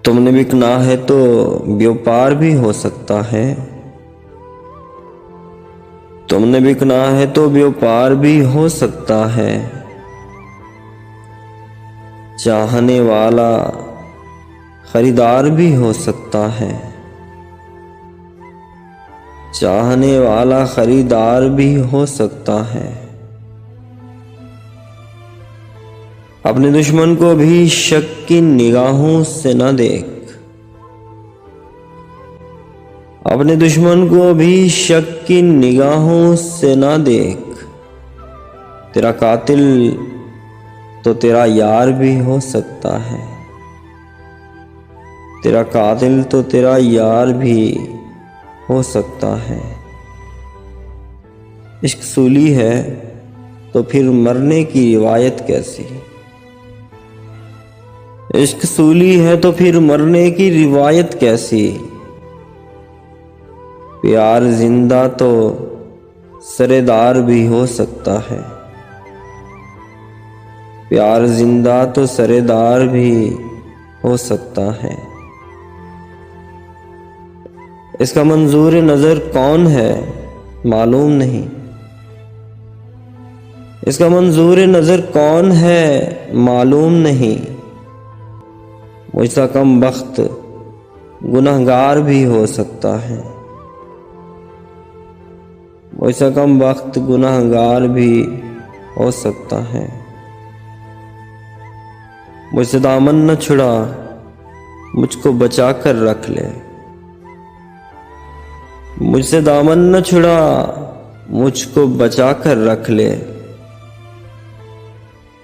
तुमने बिकना है तो व्यापार भी हो सकता है। तुमने बिकना है तो व्यापार भी हो सकता है। चाहने वाला खरीदार भी हो सकता है। चाहने वाला खरीदार भी हो सकता है। अपने दुश्मन को भी शक की निगाहों से न देख। अपने दुश्मन को भी शक की निगाहों से न देख। तेरा कातिल तो तेरा यार भी हो सकता है। तेरा कातिल तो तेरा यार भी हो सकता है। इश्क सूली है तो फिर मरने की रिवायत कैसी। इश्क सूली है तो फिर मरने की रिवायत कैसी। प्यार जिंदा तो सरेदार भी हो सकता है। प्यार जिंदा तो सरेदार भी हो सकता है। इसका मंजूर नजर कौन है मालूम नहीं। इसका मंजूर नजर कौन है मालूम नहीं। मुझसा कम बख्त गुनहगार भी हो सकता है। मुझसा कम बख्त गुनहगार भी हो सकता है। मुझसे दामन न छुड़ा, मुझको बचा कर रख ले। मुझसे दामन न छुड़ा, मुझको बचा कर रख ले।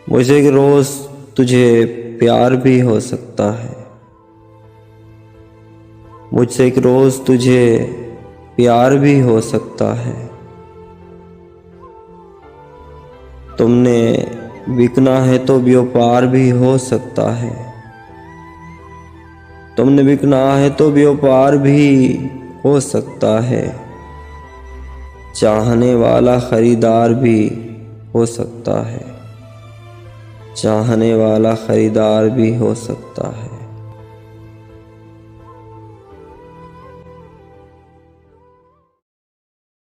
मुझसे एक रोज तुझे प्यार भी हो सकता है। मुझसे एक रोज तुझे प्यार भी हो सकता है। तुमने बिकना है तो व्यापार भी हो सकता है। तुमने बिकना है तो व्यापार भी हो सकता है। चाहने वाला खरीदार भी हो सकता है। चाहने वाला खरीदार भी हो सकता है।